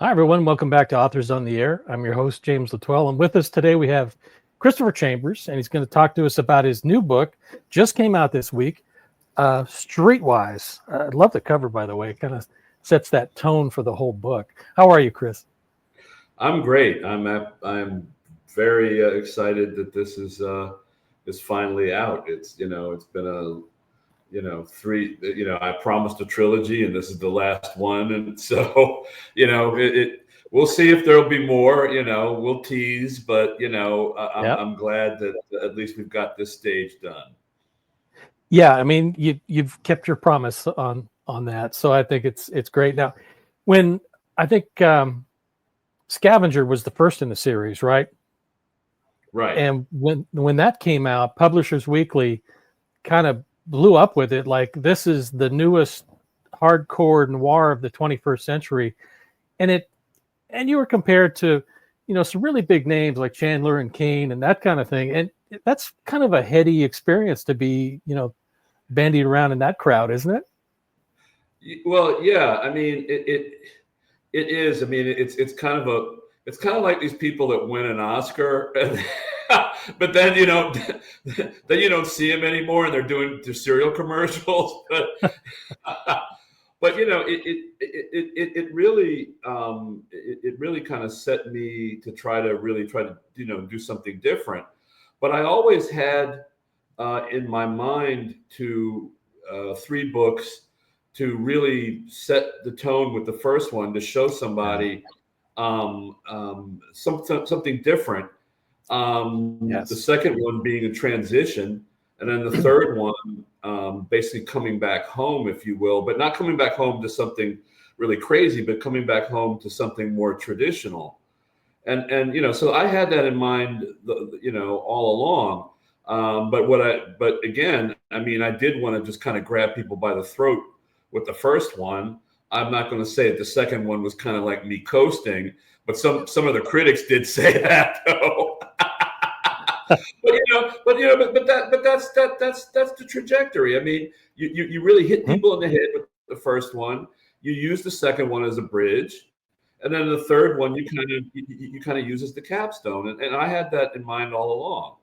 Hi, everyone. Welcome back to Authors on the Air. I'm your host, James Latwell. And with us today, we have Cristopher Chambers, and he's going to talk to us about his new book. Just came out this week, StreetWhys. I love the cover, by the way. It kind of sets that tone for the whole book. How are you, Chris? I'm great. I'm very excited that this is finally out. It's been three. I promised a trilogy, and this is the last one. And so we'll see if there'll be more. We'll tease, but I'm glad that at least we've got this stage done. Yeah, I mean, you've kept your promise on that, so I think it's great. Now, when I think Scavenger was the first in the series, right? Right. And when that came out, Publishers Weekly kind of blew up with it, like this is the newest hardcore noir of the 21st century, and you were compared to some really big names like Chandler and Kane and that kind of thing, and that's kind of a heady experience to be bandied around in that crowd, isn't it? Well, yeah. I mean, it is. I mean, it's kind of like these people that win an Oscar, but then then you don't see them anymore, and they're doing their cereal commercials. But but it really kind of set me to try to do something different. But I always had in my mind three books to really set the tone with the first one, to show somebody something different. Yes. The second one being a transition, and then the third one basically coming back home, if you will, but not coming back home to something really crazy, but coming back home to something more traditional. And so I had that in mind, all along. But again, I mean, I did want to just kind of grab people by the throat with the first one. I'm not going to say that the second one was kind of like me coasting, but some of the critics did say that, though. but that's the trajectory. I mean, you really hit people in the head with the first one. You use the second one as a bridge, and then the third one you kind of use as the capstone. And I had that in mind all along.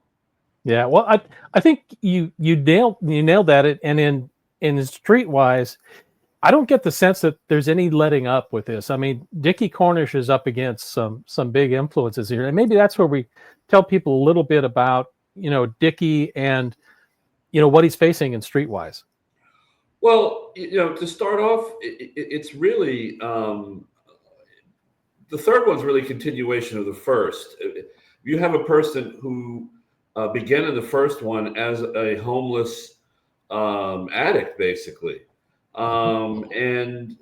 Yeah, well, I think you nailed that. And in StreetWhys, I don't get the sense that there's any letting up with this. I mean, Dickie Cornish is up against some big influences here, and maybe that's where we tell people a little bit about Dickie and what he's facing in StreetWhys. Well, to start off, it's really the third one's really a continuation of the first. You have a person who began in the first one as a homeless addict, basically, and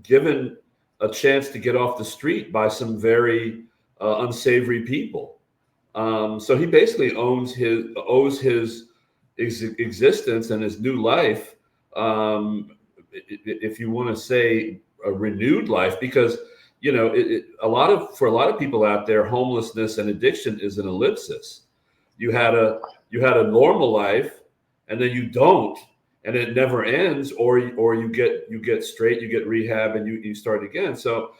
given a chance to get off the street by some very unsavory people. So he basically owes his existence and his new life, if you want to say a renewed life, because for a lot of people out there, homelessness and addiction is an ellipsis. You had a normal life, and then you don't, and it never ends, or you get straight, you get rehab, and you start again. So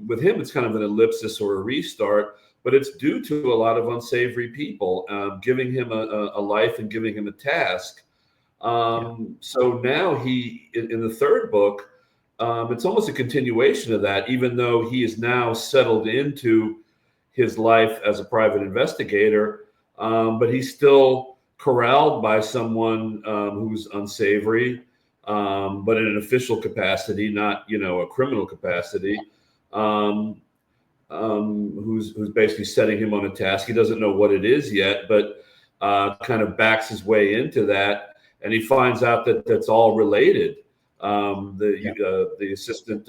with him, it's kind of an ellipsis or a restart, but it's due to a lot of unsavory people giving him a life and giving him a task. So now in the third book, it's almost a continuation of that, even though he is now settled into his life as a private investigator, but he's still corralled by someone who's unsavory, but in an official capacity, not a criminal capacity, who's basically setting him on a task. He doesn't know what it is yet, but kind of backs his way into that, and he finds out that that's all related. The assistant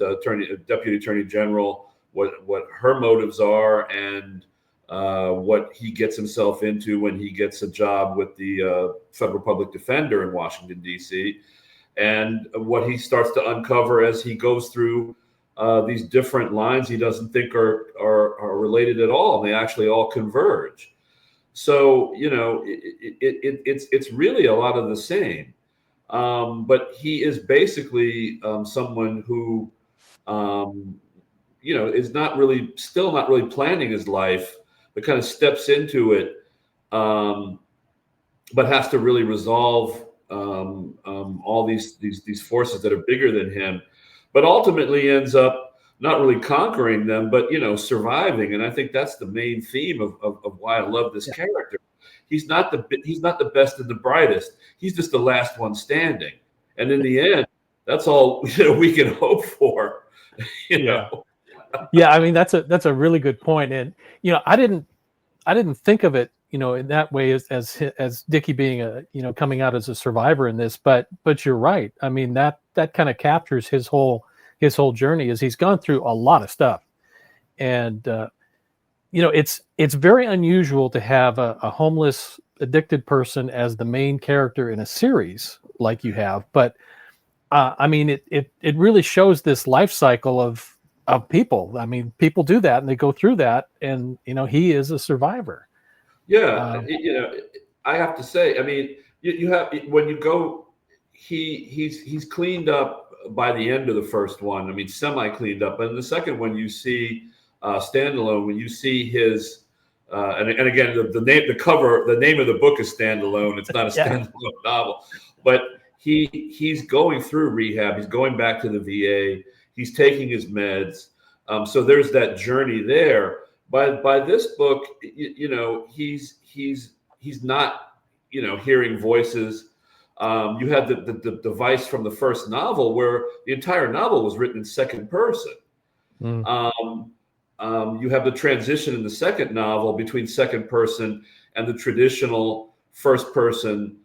deputy attorney general, what her motives are, and what he gets himself into when he gets a job with the federal public defender in Washington, D.C., and what he starts to uncover as he goes through these different lines he doesn't think are related at all, and they actually all converge. So it's really a lot of the same. But he is basically someone who is still not really planning his life, but kind of steps into it, but has to really resolve all these forces that are bigger than him, but ultimately ends up not really conquering them, but surviving. And I think that's the main theme of why I love this character. He's not the best and the brightest. He's just the last one standing. And in the end, that's all we can hope for. Yeah, I mean that's a really good point. And I didn't think of it in that way as Dickie being coming out as a survivor in this, but you're right. I mean that kind of captures his whole journey, as he's gone through a lot of stuff. And it's very unusual to have a homeless, addicted person as the main character in a series like you have. But I mean, it really shows this life cycle of people. I mean, people do that and they go through that, and he is a survivor. Yeah, I have to say, I mean, you have, when you go, he's cleaned up by the end of the first one. I mean, semi cleaned up, but in the second one, you see Standalone. When you see his, and again, the name of the book is Standalone. It's not a standalone novel, but he's going through rehab. He's going back to the VA. He's taking his meds. So there's that journey there. By this book, he's not, hearing voices. You had the device from the first novel where the entire novel was written in second person. You have the transition in the second novel between second person and the traditional first person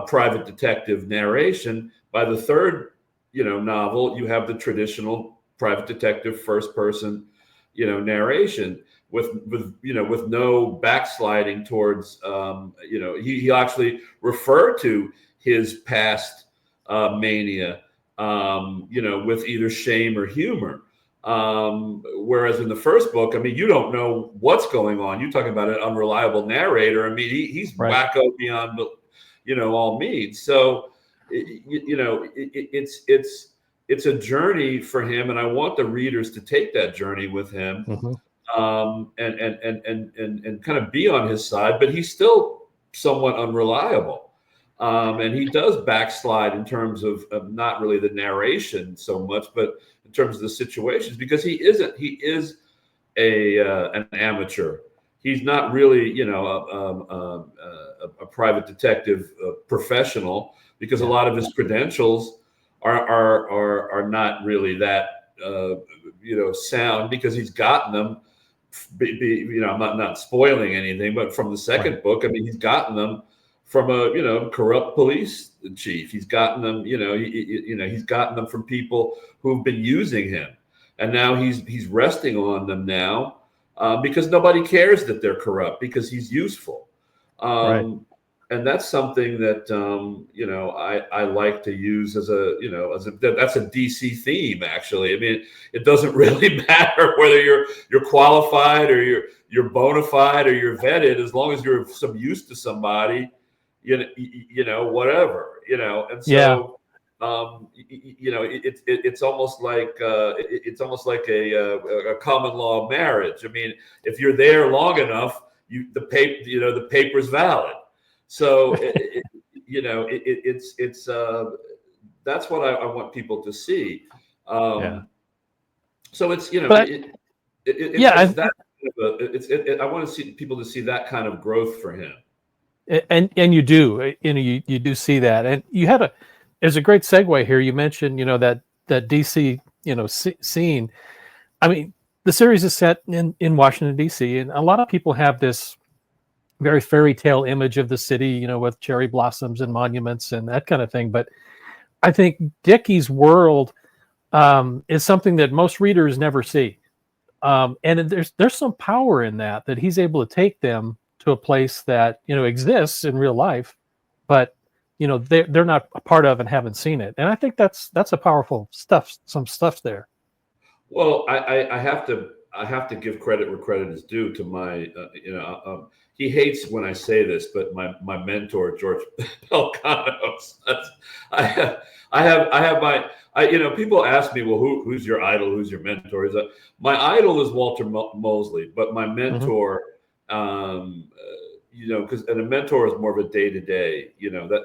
private detective narration. By the third, novel, you have the traditional private detective first person, narration with no backsliding towards, he actually referred to his past mania, with either shame or humor. Whereas in the first book, I mean, you don't know what's going on. You're talking about an unreliable narrator. I mean, he's right. Wacko beyond, all means. So, it's a journey for him, and I want the readers to take that journey with him, and kind of be on his side. But he's still somewhat unreliable, and he does backslide in terms of not really the narration so much, but in terms of the situations, because he is an amateur. He's not really, a private detective professional, because a lot of his credentials are not really that sound, because he's gotten them. I'm not spoiling anything, but from the second book, I mean, he's gotten them from a corrupt police chief. He's gotten them, he's gotten them from people who've been using him, and now he's resting on them now. Because nobody cares that they're corrupt, because he's useful. Right. And that's something that, I like to use that's a DC theme, actually. I mean, it doesn't really matter whether you're qualified or you're bona fide or you're vetted, as long as you're of some use to somebody, whatever, and so, it's almost like a common law marriage. I mean, if you're there long enough, the paper's valid. So it's that's what I want people to see. So it's I want to see people to see that kind of growth for him. And you do, you do see that, and there's a great segue here. You mentioned, that DC, scene. I mean, the series is set in Washington, DC, and a lot of people have this very fairy tale image of the city, with cherry blossoms and monuments and that kind of thing. But I think Dickie's world is something that most readers never see. And there's some power in that he's able to take them to a place that, exists in real life, but they're not a part of and haven't seen it. And I think that's a powerful some stuff there. Well, I have to I have to give credit where credit is due to my, he hates when I say this, but my mentor, George Pelcanos. People ask me, well, who's your idol? Who's your mentor? My idol is Walter Mosley, but my mentor, because a mentor is more of a day to day.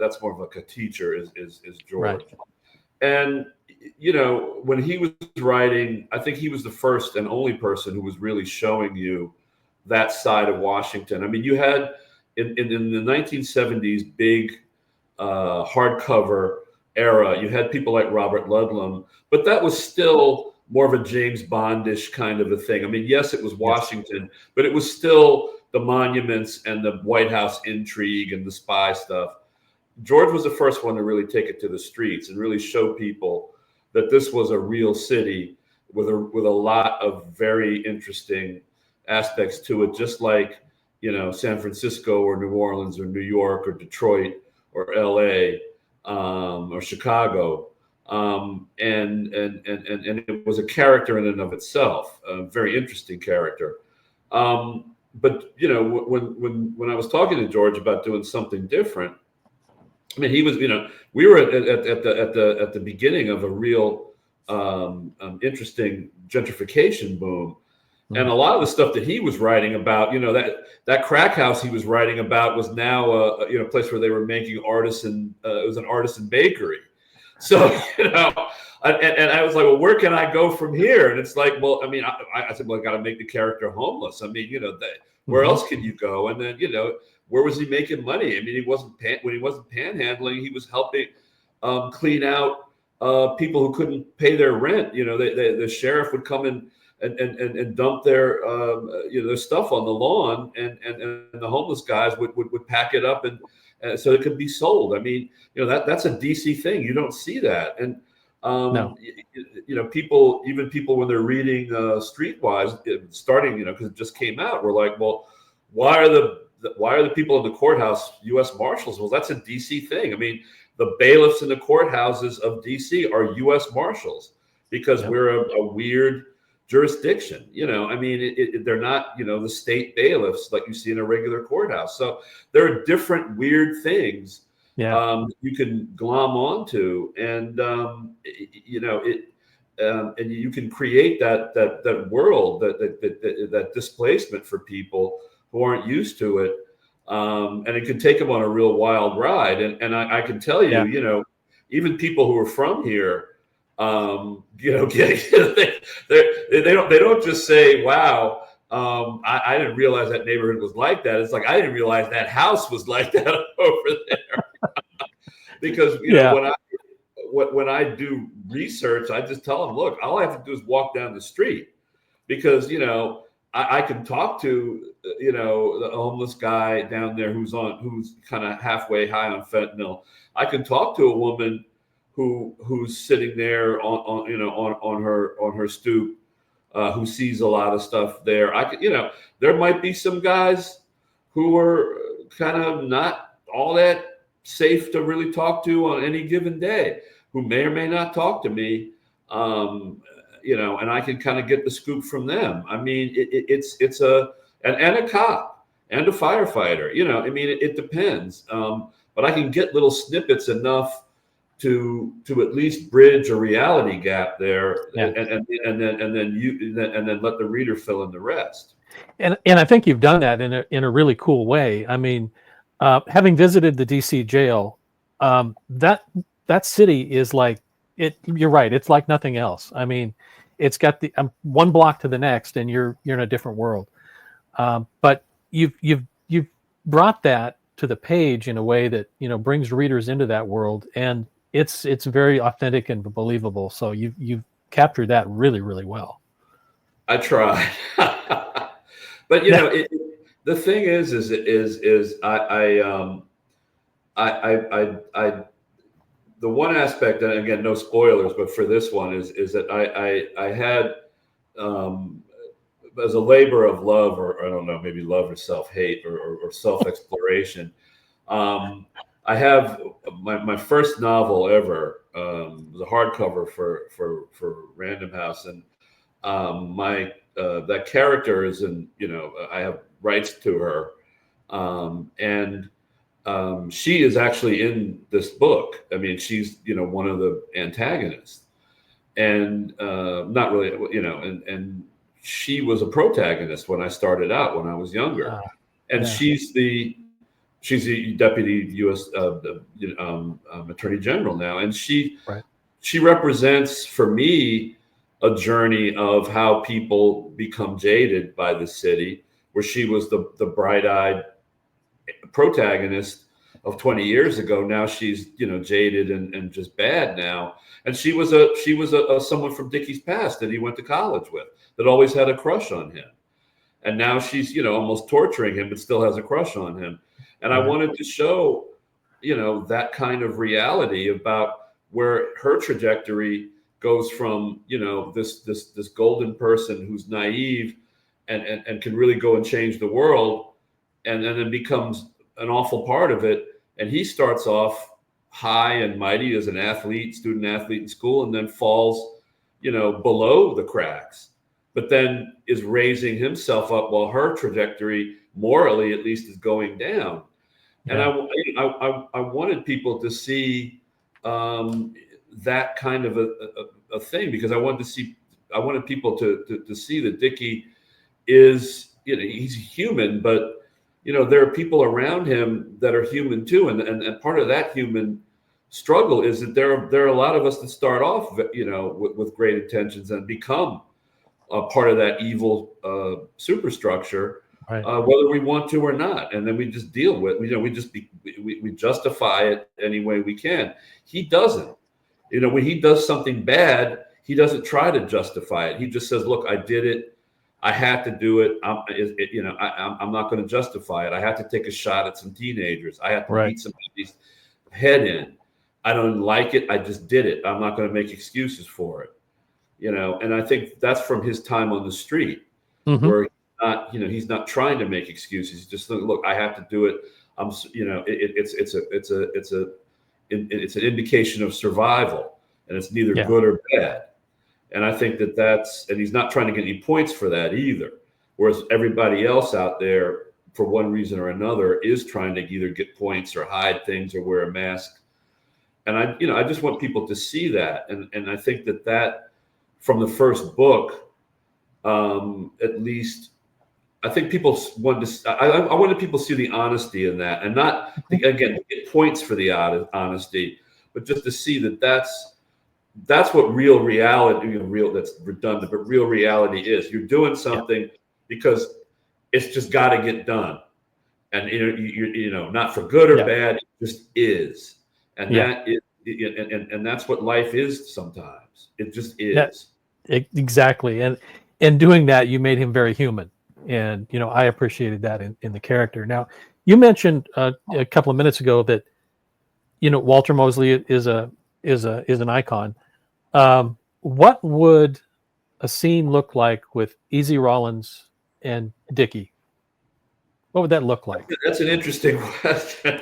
That's more of like a teacher is George. Right. And when he was writing, I think he was the first and only person who was really showing you that side of Washington. I mean, you had in the 1970s big hardcover era, you had people like Robert Ludlum, but that was still more of a James Bondish kind of a thing. I mean, yes, it was Washington, but it was still the monuments and the White House intrigue and the spy stuff. George was the first one to really take it to the streets and really show people that this was a real city with a lot of very interesting aspects to it, just like San Francisco or New Orleans or New York or Detroit or LA or Chicago, and it was a character in and of itself, a very interesting character. But when I was talking to George about doing something different, I mean, he was, we were at the beginning of a real interesting gentrification boom. And a lot of the stuff that he was writing about, that crack house he was writing about was now a place where they were making artisan. It was an artisan bakery. So and I was like, well, where can I go from here? And it's like, well, I mean, I said, well, I got to make the character homeless. I mean, where else can you go? And then where was he making money? I mean, when he wasn't panhandling, he was helping clean out people who couldn't pay their rent. The sheriff would come in and dump their their stuff on the lawn, and the homeless guys would pack it up and so it could be sold. I mean, that's a DC thing. You don't see that, and No. people when they're reading StreetWhys, starting because it just came out, we're like, well, why are the people in the courthouse U.S. Marshals? Well, that's a DC thing. I mean, the bailiffs in the courthouses of DC are U.S. Marshals because we're a weird jurisdiction. I mean, they're not, the state bailiffs like you see in a regular courthouse. So there are different weird things you can glom onto, and and you can create that world, that displacement for people who aren't used to it, and it can take them on a real wild ride. And I can tell you, even people who are from here, they don't just say, "Wow, I didn't realize that neighborhood was like that." It's like, I didn't realize that house was like that over there. Because when I do research, I just tell them, look, all I have to do is walk down the street, because I can talk to the homeless guy down there who's kind of halfway high on fentanyl. I can talk to a woman who's sitting there on her stoop, who sees a lot of stuff there. There might be some guys who are kind of not all that safe to really talk to on any given day, who may or may not talk to me, and I can kind of get the scoop from them. I mean, it's a cop and a firefighter. I mean, it depends, but I can get little snippets enough to at least bridge a reality gap there, and then let the reader fill in the rest. And I think you've done that in a really cool way. I mean, having visited the DC jail, that city is like it. You're right. It's like nothing else. I mean, it's got the one block to the next, and you're in a different world. But you've brought that to the page in a way that brings readers into that world, and it's very authentic and believable. So you've captured that really, really well. I try, but the thing is the one aspect, and again, no spoilers, but for this one is that I had, as a labor of love, or I don't know, maybe love or self-hate or self-exploration. I have my first novel ever, was a hardcover for Random House, and my that character is in, I have rights to her, and she is actually in this book. I mean, she's one of the antagonists, and not really, and she was a protagonist when I started out when I was younger, and yeah. she's the deputy U.S. Attorney General now, and she represents for me a journey of how people become jaded by the city, where she was the bright-eyed protagonist of 20 years ago. Now she's jaded and just bad now. And she was someone from Dickie's past that he went to college with, that always had a crush on him. And now she's almost torturing him, but still has a crush on him. And I wanted to show that kind of reality about where her trajectory goes from this golden person who's naive and can really go and change the world, and then it becomes an awful part of it. And he starts off high and mighty as an athlete, student athlete in school, and then falls below the cracks, but then is raising himself up while her trajectory, morally at least, is going down. And I wanted people to see that kind of a thing, because I wanted people to see that Dickie is, he's human, but there are people around him that are human too, and part of that human struggle is that there are a lot of us that start off with great intentions and become a part of that evil superstructure, whether we want to or not, and then we just deal with we justify it any way we can. He doesn't. When he does something bad, he doesn't try to justify it. He just says, "Look, I did it. I had to do it. I'm not going to justify it. I had to take a shot at some teenagers. I had to beat somebody's head in. I don't like it. I just did it. I'm not going to make excuses for it." And I think that's from his time on the street, where he's not trying to make excuses. He's just, look, I have to do it. It's an indication of survival, and it's neither good or bad. And I think and he's not trying to get any points for that either. Whereas everybody else out there, for one reason or another, is trying to either get points or hide things or wear a mask. And I just want people to see that. And I think that from the first book, at least, I think people wanted to. I wanted people to see the honesty in that, and not again get points for the honesty, but just to see that's what real reality. That's redundant, but real reality is. You're doing something because it's just got to get done, and not for good or bad. It just is, and that is, and that's what life is. Sometimes it just is. Exactly, and doing that, you made him very human. And I appreciated that in the character. Now, you mentioned a couple of minutes ago that Walter Mosley is an icon. What would a scene look like with Easy Rawlins and Dickie? What would that look like? That's an interesting question.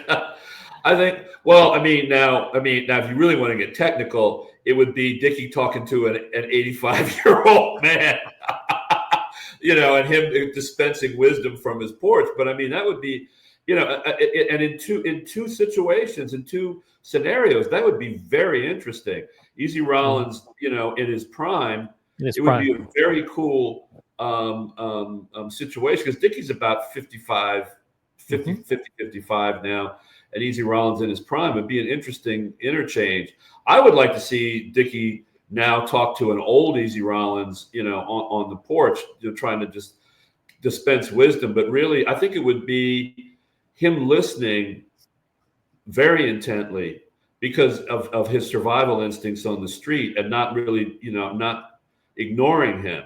I think. Well, now if you really want to get technical, it would be Dickie talking to an 85-year-old man. And him dispensing wisdom from his porch. But that would be, and in two situations, in two scenarios, that would be very interesting. Easy Rawlins, in his prime, would be a very cool situation, because Dickie's about 55 now, and Easy Rawlins in his prime. Would be an interesting interchange. I would like to see Dickie now talk to an old Easy Rawlins, on the porch, trying to just dispense wisdom. But really, I think it would be him listening very intently because of his survival instincts on the street, and not really, not ignoring him,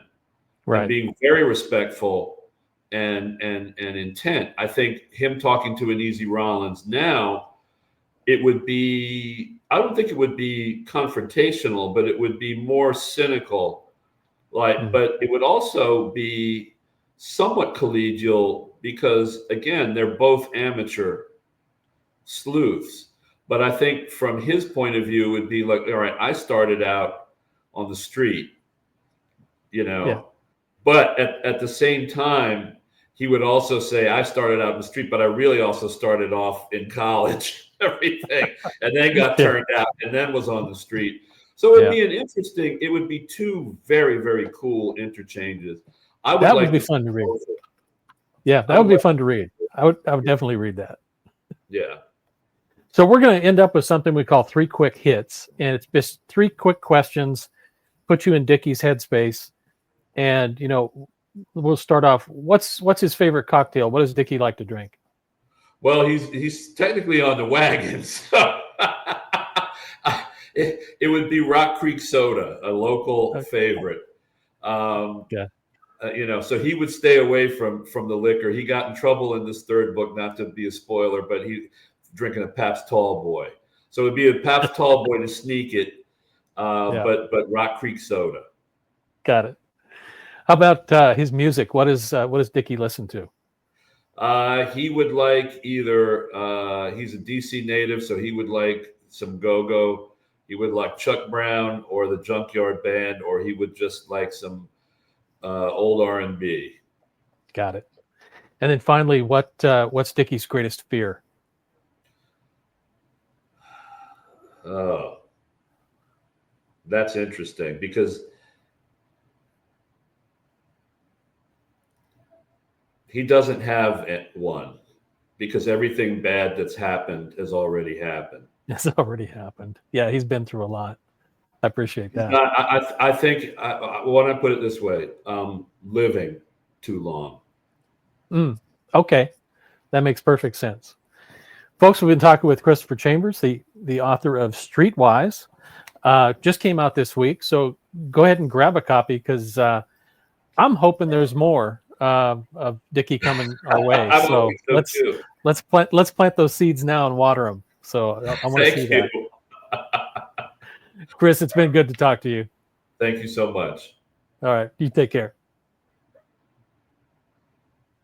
and being very respectful and intent. I think him talking to an Easy Rawlins now, it would be, I don't think it would be confrontational, but it would be more cynical. But it would also be somewhat collegial, because again, they're both amateur sleuths. But I think from his point of view, it would be like, all right, I started out on the street, but But at the same time, he would also say, I started out in the street, but I really also started off in college, everything, and then got turned out and then was on the street. So it'd be it would be two very, very cool interchanges. That would be fun to read. Yeah, that would be fun to read. I would definitely read that. Yeah. So we're going to end up with something we call 3 quick hits, and it's just 3 quick questions, put you in Dickie's headspace, and we'll start off. What's his favorite cocktail? What does Dickie like to drink? Well, he's technically on the wagon, so it would be Rock Creek Soda, a local favorite. So he would stay away from the liquor. He got in trouble in this third book, not to be a spoiler, but he drinking a Pabst Tall Boy. So it'd be a Pabst Tall Boy to sneak it, but Rock Creek Soda. Got it. How about his music? What does Dickie listen to? He would like either he's a DC native, so he would like some go-go. He would like Chuck Brown or the Junkyard Band, or he would just like some old R&B. Got it. And then finally, what's Dickie's greatest fear? Oh, that's interesting because he doesn't have one, because everything bad that's happened has already happened. It's already happened. Yeah, he's been through a lot. I appreciate that. I think I want to put it this way: living too long. Okay, that makes perfect sense. Folks, we've been talking with Cristopher Chambers, the author of StreetWhys. Just came out this week, so go ahead and grab a copy, because I'm hoping there's more of Dickie coming our way. So let's plant those seeds now and water them. So I want to see that. Chris, it's been good to talk to you. Thank you so much. All right, you take care.